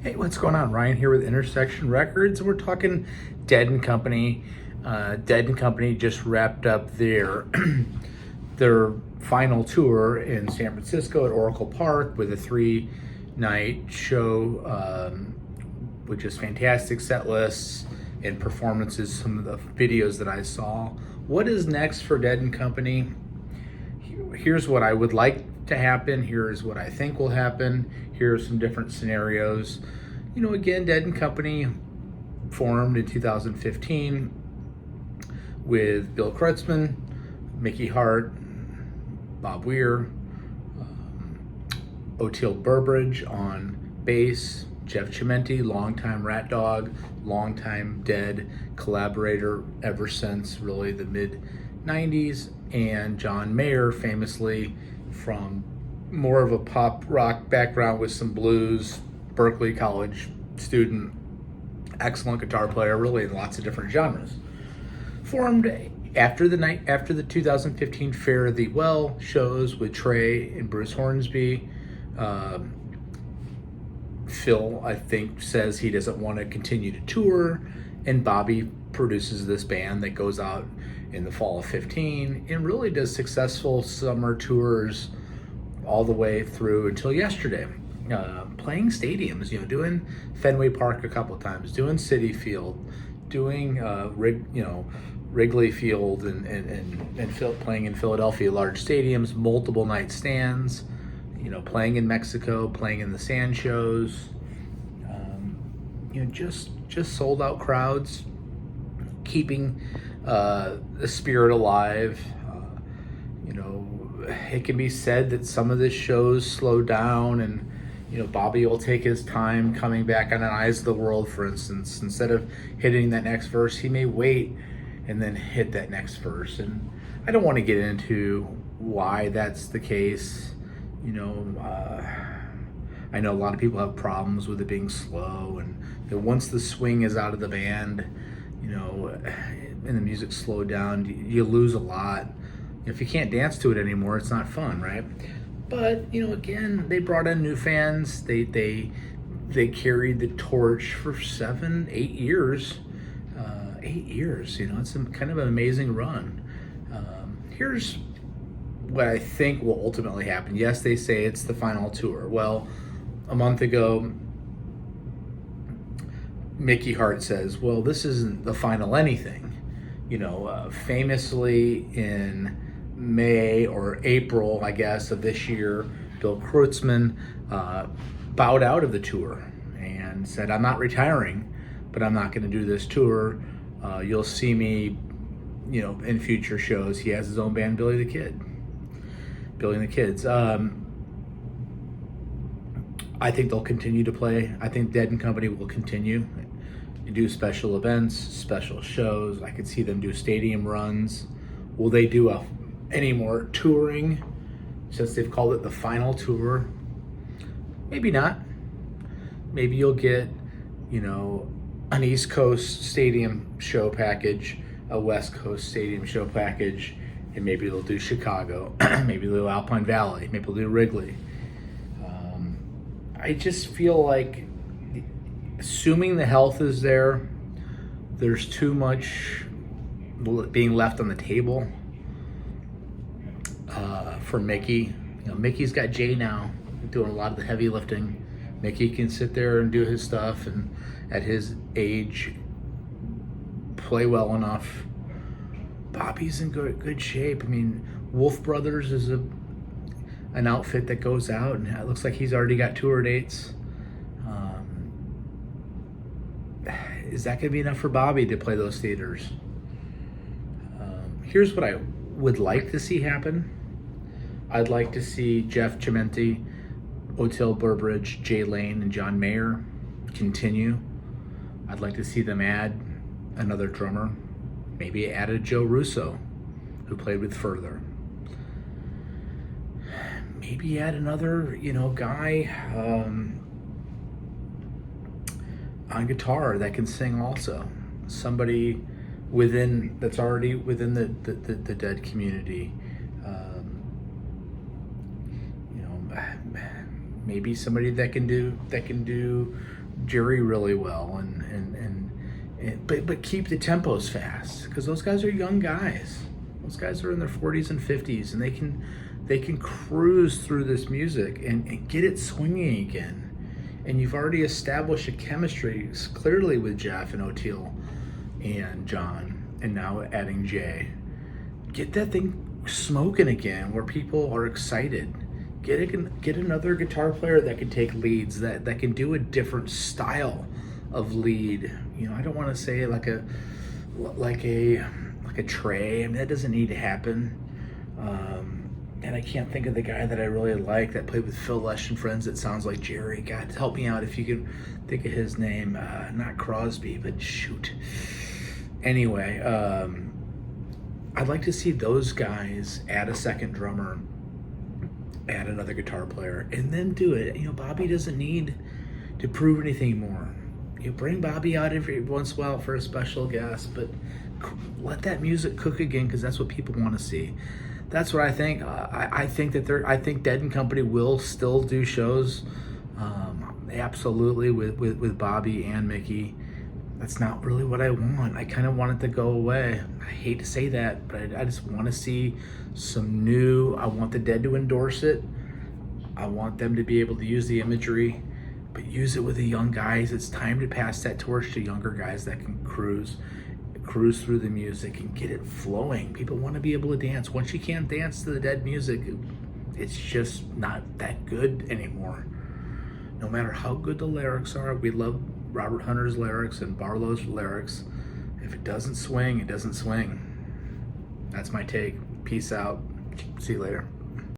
Hey, what's going on? Ryan here with Intersection Records. We're talking Dead and Company. Dead and Company just wrapped up their their final tour in San Francisco at Oracle Park with a 3-night show, with just fantastic set lists and performances. Some of the videos that I saw. What is next for Dead and Company? Here's what I would like to happen. Here's what I think will happen. Here are some different scenarios. Again, Dead and Company formed in 2015 with Bill Kreutzmann, Mickey Hart, Bob Weir, Oteil Burbridge on bass, Jeff Chimenti, longtime Rat Dog, longtime Dead collaborator ever since really the mid 90s, and John Mayer, famously from more of a pop rock background with some blues, Berklee College student, excellent guitar player, really in lots of different genres. Formed after the 2015 Fare Thee Well shows with Trey and Bruce Hornsby. Phil, I think, says he doesn't want to continue to tour, and Bobby produces this band that goes out in the fall of 15 and really does successful summer tours all the way through until yesterday. Playing stadiums, doing Fenway Park a couple of times, doing Citi Field, doing Wrigley Field, and playing in Philadelphia, large stadiums, multiple night stands. Playing in Mexico, playing in the sand shows. Just sold out crowds, keeping the spirit alive. It can be said that some of the shows slow down, and Bobby will take his time coming back on an Eyes of the World, for instance. Instead of hitting that next verse, he may wait and then hit that next verse. And I don't want to get into why that's the case. I know a lot of people have problems with it being slow, and that once the swing is out of the band, and the music slowed down, you lose a lot. If you can't dance to it anymore, it's not fun, right? But again, they brought in new fans. They carried the torch for 7-8 years. 8 years, it's kind of an amazing run. Here's what I think will ultimately happen. Yes, they say it's the final tour. Well, a month ago, Mickey Hart says, well, this isn't the final anything. Famously in May or April, I guess, of this year, Bill Kreutzmann bowed out of the tour and said, I'm not retiring, but I'm not going to do this tour. You'll see me, in future shows. He has his own band, Billy the Kid. Billy and the Kids. I think they'll continue to play. I think Dead and Company will continue to do special events, special shows. I could see them do stadium runs. Will they do any more touring since they've called it the final tour? Maybe not. Maybe you'll get, an East Coast stadium show package, a West Coast stadium show package, and maybe they'll do Chicago, maybe they'll do Alpine Valley, maybe they'll do Wrigley. I just feel like, assuming the health is there, there's too much being left on the table for Mickey. Mickey's got Jay now doing a lot of the heavy lifting. Mickey can sit there and do his stuff, and at his age, play well enough. Bobby's in good shape. Wolf Brothers is an outfit that goes out, and it looks like he's already got tour dates. Is that going to be enough for Bobby to play those theaters? Here's what I would like to see happen. I'd like to see Jeff Chimenti, Oteil Burbridge, Jay Lane, and John Mayer continue. I'd like to see them add another drummer. Maybe add a Joe Russo, who played with Further. Maybe add another, guy on guitar that can sing also. Somebody that's already within the Dead community. Maybe somebody that can do Jerry really well, but keep the tempos fast, because those guys are young guys. Those guys are in their 40s and 50s, and they can cruise through this music and get it swinging again. And you've already established a chemistry clearly with Jeff and Oteil and John, and now adding Jay. Get that thing smoking again, where people are excited. Get another guitar player that can take leads, that can do a different style of lead. You know, I don't want to say like a Trey. I mean, that doesn't need to happen. And I can't think of the guy that I really like that played with Phil Lesh and Friends that sounds like Jerry. God, help me out if you can think of his name. Not Crosby, but shoot. Anyway, I'd like to see those guys add a second drummer, add another guitar player, and then do it. You know, Bobby doesn't need to prove anything more. You bring Bobby out every once in a while for a special guest, but let that music cook again, because that's what people want to see. That's what I think. I think Dead and Company will still do shows, absolutely, with Bobby and Mickey. That's not really what I want. I kind of want it to go away. I hate to say that, but I just want to see some new. I want the Dead to endorse it. I want them to be able to use the imagery, but use it with the young guys. It's time to pass that torch to younger guys that can cruise through the music and get it flowing. People want to be able to dance. Once you can't dance to the Dead music, it's just not that good anymore. No matter how good the lyrics are, we love Robert Hunter's lyrics and Barlow's lyrics. If it doesn't swing, it doesn't swing. That's my take. Peace out. See you later.